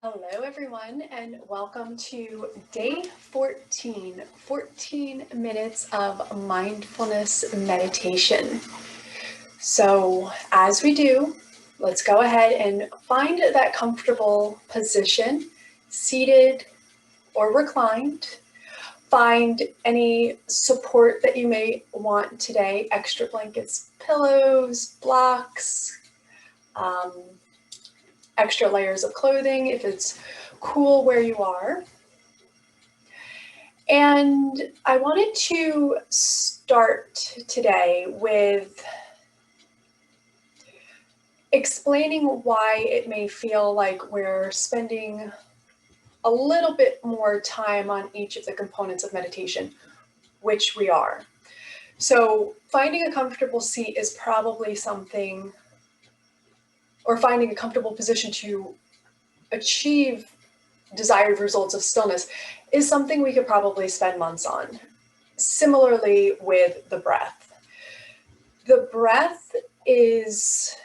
Hello everyone and welcome to day 14, 14 minutes of mindfulness meditation. So as we do, let's go ahead and find that comfortable position, seated or reclined. Find any support that you may want today, extra blankets, pillows, blocks, extra layers of clothing if it's cool where you are. And I wanted to start today with explaining why it may feel like we're spending a little bit more time on each of the components of meditation, which we are. So finding a comfortable seat is probably something, or finding a comfortable position to achieve desired results of stillness is something we could probably spend months on. Similarly with the breath. The breath is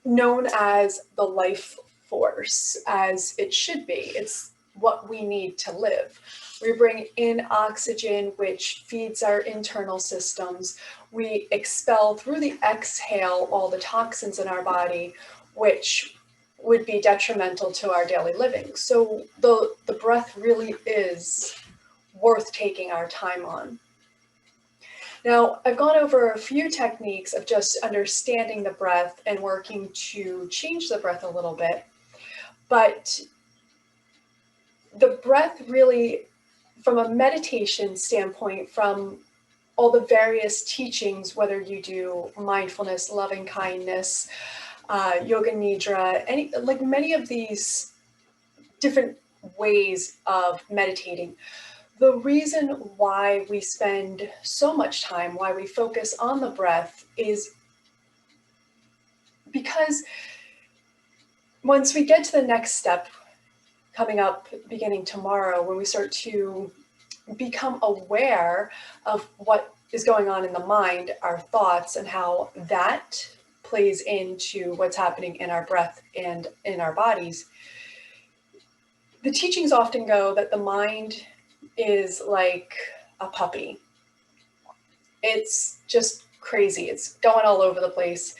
known as the life force, as it should be. It's what we need to live. We bring in oxygen, which feeds our internal systems. We expel through the exhale all the toxins in our body, which would be detrimental to our daily living. So the breath really is worth taking our time on. Now, I've gone over a few techniques of just understanding the breath and working to change the breath a little bit, but the breath really, from a meditation standpoint, from all the various teachings, whether you do mindfulness, loving kindness, yoga nidra, many of these different ways of meditating. The reason why we spend so much time, why we focus on the breath, is because once we get to the next step coming up beginning tomorrow, when we start to become aware of what is going on in the mind, our thoughts, and how that plays into what's happening in our breath and in our bodies, the teachings often go that the mind is like a puppy. It's just crazy. It's going all over the place,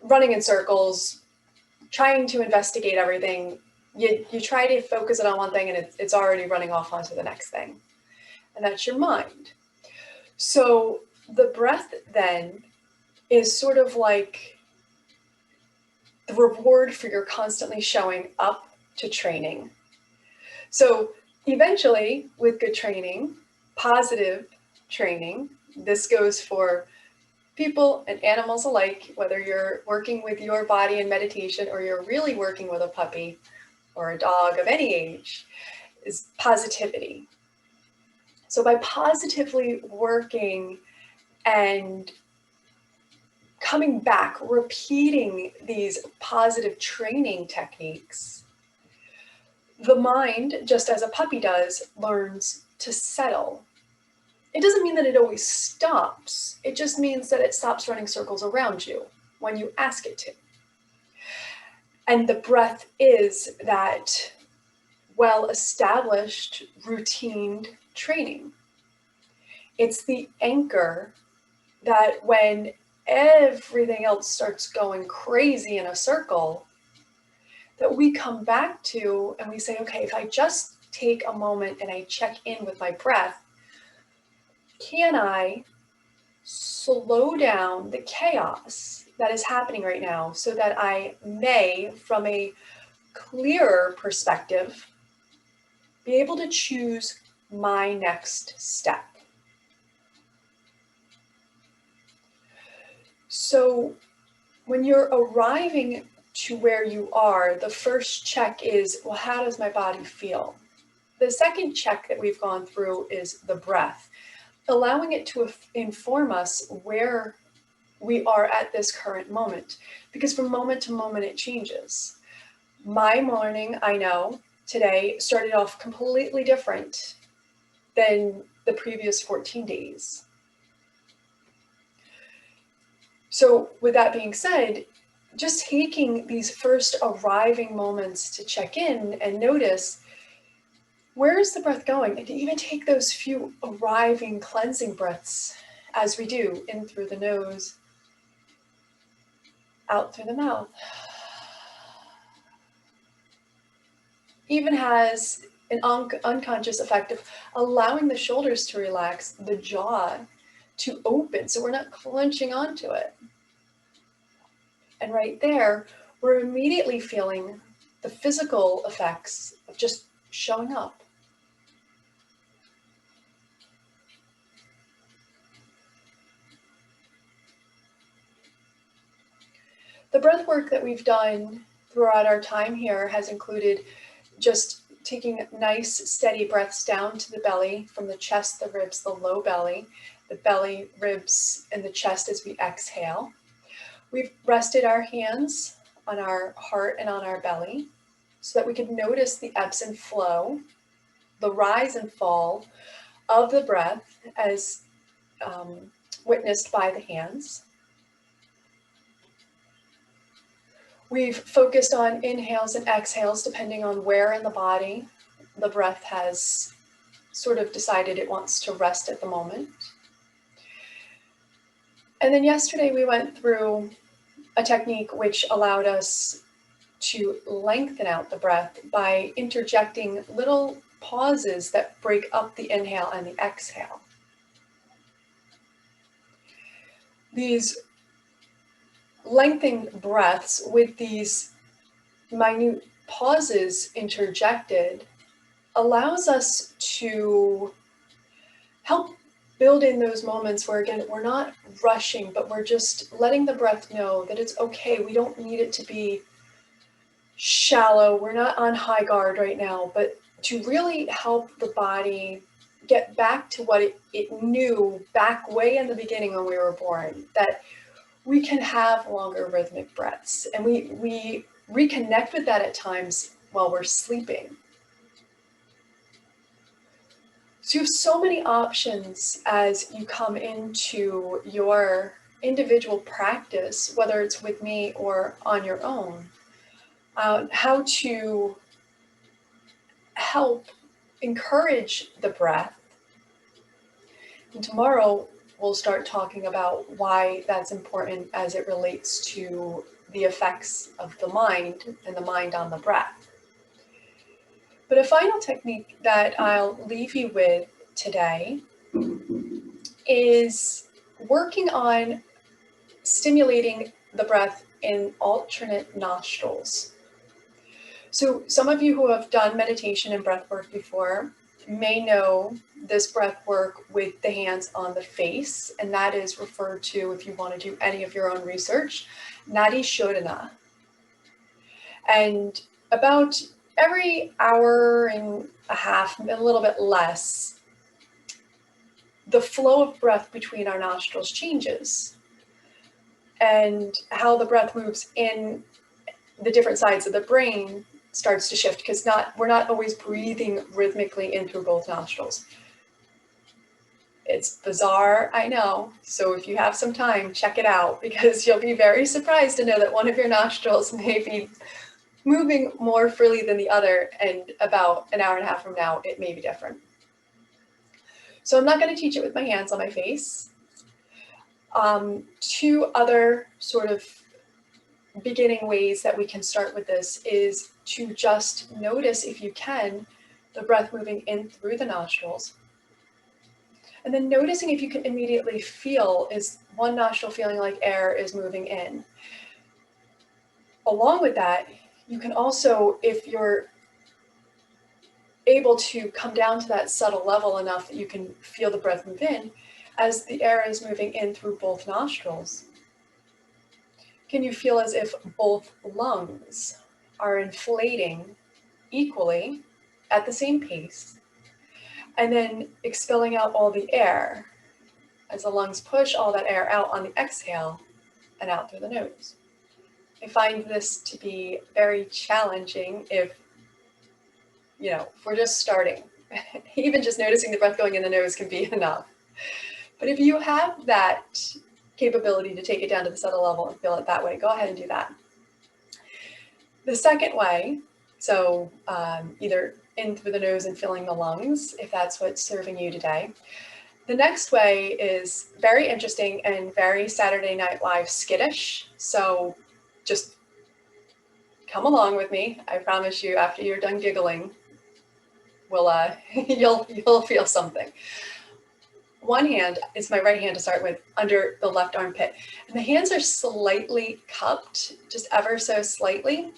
running in circles, trying to investigate everything. You try to focus it on one thing and it's already running off onto the next thing. And that's your mind. So the breath then is sort of like the reward for your constantly showing up to training. So eventually, with good training, positive training, this goes for people and animals alike, whether you're working with your body in meditation or you're really working with a puppy or a dog of any age, is positivity. So by positively working and coming back, repeating these positive training techniques, the mind, just as a puppy does, learns to settle. It doesn't mean that it always stops. It just means that it stops running circles around you when you ask it to. And the breath is that well-established, routine training. It's the anchor that when everything else starts going crazy in a circle, that we come back to and we say, okay, if I just take a moment and I check in with my breath, can I slow down the chaos that is happening right now so that I may, from a clearer perspective, be able to choose my next step. So when you're arriving to where you are, the first check is, well, how does my body feel? The second check that we've gone through is the breath, allowing it to inform us where we are at this current moment, because from moment to moment it changes. My morning, I know, today started off completely different than the previous 14 days. So with that being said, just taking these first arriving moments to check in and notice, where is the breath going? And to even take those few arriving cleansing breaths as we do, in through the nose, out through the mouth. Even has an unconscious effect of allowing the shoulders to relax, the jaw to open, so we're not clenching onto it. And right there, we're immediately feeling the physical effects of just showing up. The breath work that we've done throughout our time here has included just taking nice, steady breaths down to the belly, from the chest, the ribs, the low belly, the belly, ribs, and the chest as we exhale. We've rested our hands on our heart and on our belly so that we can notice the ebbs and flow, the rise and fall of the breath as witnessed by the hands. We've focused on inhales and exhales depending on where in the body the breath has sort of decided it wants to rest at the moment. And then yesterday we went through a technique which allowed us to lengthen out the breath by interjecting little pauses that break up the inhale and the exhale. These lengthened breaths with these minute pauses interjected allows us to help build in those moments where, again, we're not rushing, but we're just letting the breath know that it's okay. We don't need it to be shallow. We're not on high guard right now, but to really help the body get back to what it knew back way in the beginning when we were born, that we can have longer rhythmic breaths. And we reconnect with that at times while we're sleeping. So you have so many options as you come into your individual practice, whether it's with me or on your own, how to help encourage the breath. And tomorrow, we'll start talking about why that's important as it relates to the effects of the mind and the mind on the breath. But a final technique that I'll leave you with today is working on stimulating the breath in alternate nostrils. So some of you who have done meditation and breath work before may know this breath work with the hands on the face, and that is referred to, if you want to do any of your own research, Nadi Shodhana. And about every hour and a half, a little bit less, the flow of breath between our nostrils changes, and how the breath moves in the different sides of the brain starts to shift, because we're not always breathing rhythmically in through both nostrils. It's bizarre, I know. So if you have some time, check it out, because you'll be very surprised to know that one of your nostrils may be moving more freely than the other, and about an hour and a half from now, it may be different. So I'm not going to teach it with my hands on my face. Two other sort of beginning ways that we can start with this is to just notice, if you can, the breath moving in through the nostrils. And then noticing if you can immediately feel, is one nostril feeling like air is moving in. Along with that, you can also, if you're able to come down to that subtle level enough that you can feel the breath move in, as the air is moving in through both nostrils, can you feel as if both lungs are inflating equally at the same pace, and then expelling out all the air as the lungs push all that air out on the exhale and out through the nose? I find this to be very challenging if we're just starting. Even just noticing the breath going in the nose can be enough. But if you have that capability to take it down to the subtle level and feel it that way, go ahead and do that. The second way, so either in through the nose and filling the lungs, if that's what's serving you today. The next way is very interesting and very Saturday Night Live skittish. So just come along with me. I promise you, after you're done giggling, you'll feel something. One hand is my right hand to start with, under the left armpit. And the hands are slightly cupped, just ever so slightly,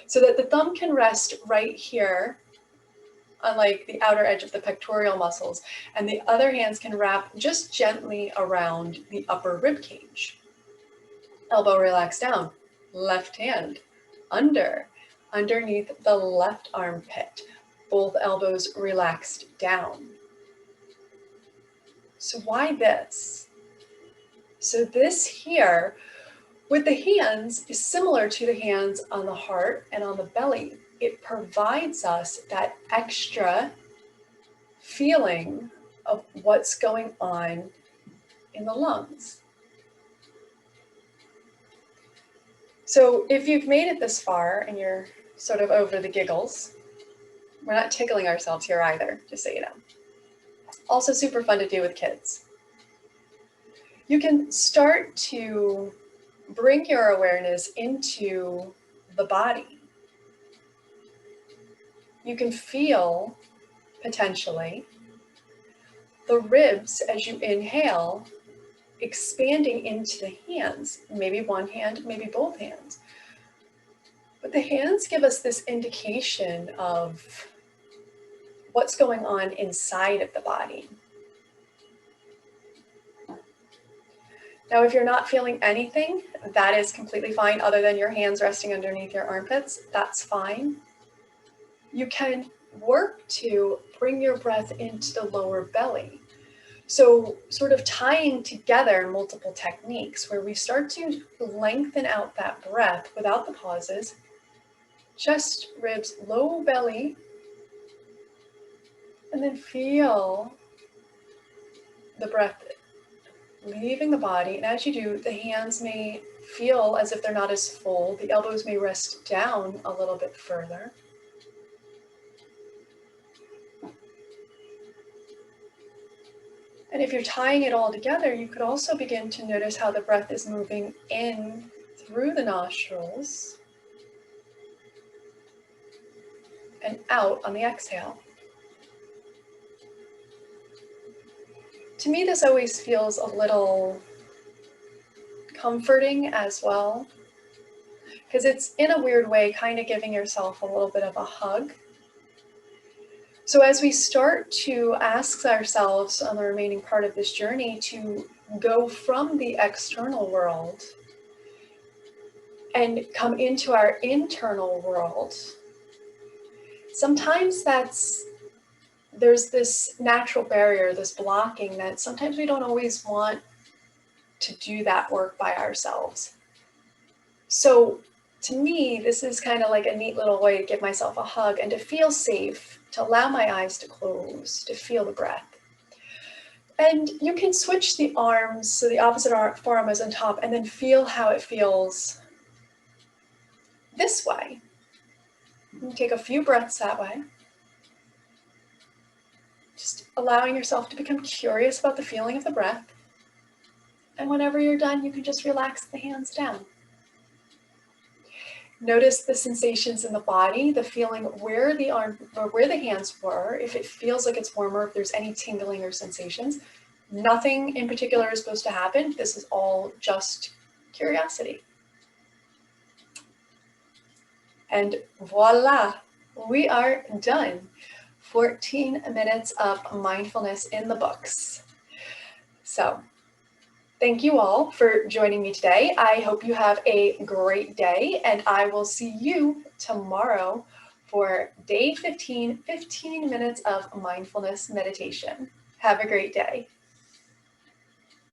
so that the thumb can rest right here on like the outer edge of the pectoral muscles, and the other hands can wrap just gently around the upper rib cage. Elbow relaxed down, left hand underneath the left armpit, both elbows relaxed down. So why this? So this here with the hands is similar to the hands on the heart and on the belly. It provides us that extra feeling of what's going on in the lungs. So if you've made it this far and you're sort of over the giggles, we're not tickling ourselves here either, just so you know. Also super fun to do with kids. You can start to bring your awareness into the body. You can feel, potentially, the ribs as you inhale expanding into the hands, maybe one hand, maybe both hands. But the hands give us this indication of what's going on inside of the body. Now, if you're not feeling anything, that is completely fine, other than your hands resting underneath your armpits. That's fine. You can work to bring your breath into the lower belly. So sort of tying together multiple techniques where we start to lengthen out that breath without the pauses, chest, ribs, low belly, and then feel the breath leaving the body. And as you do, the hands may feel as if they're not as full. The elbows may rest down a little bit further. And if you're tying it all together, you could also begin to notice how the breath is moving in through the nostrils and out on the exhale. To me, this always feels a little comforting as well, because it's in a weird way kind of giving yourself a little bit of a hug. So as we start to ask ourselves on the remaining part of this journey to go from the external world and come into our internal world, sometimes there's this natural barrier, this blocking, that sometimes we don't always want to do that work by ourselves. So to me, this is kind of like a neat little way to give myself a hug and to feel safe, to allow my eyes to close, to feel the breath. And you can switch the arms, so the opposite forearm is on top, and then feel how it feels this way. You take a few breaths that way. Just allowing yourself to become curious about the feeling of the breath. And whenever you're done, you can just relax the hands down. Notice the sensations in the body, the feeling where the arm or where the hands were, if it feels like it's warmer, if there's any tingling or sensations. Nothing in particular is supposed to happen. This is all just curiosity. And voila, we are done. 14 minutes of mindfulness in the books. So thank you all for joining me today. I hope you have a great day, and I will see you tomorrow for day 15, 15 minutes of mindfulness meditation. Have a great day.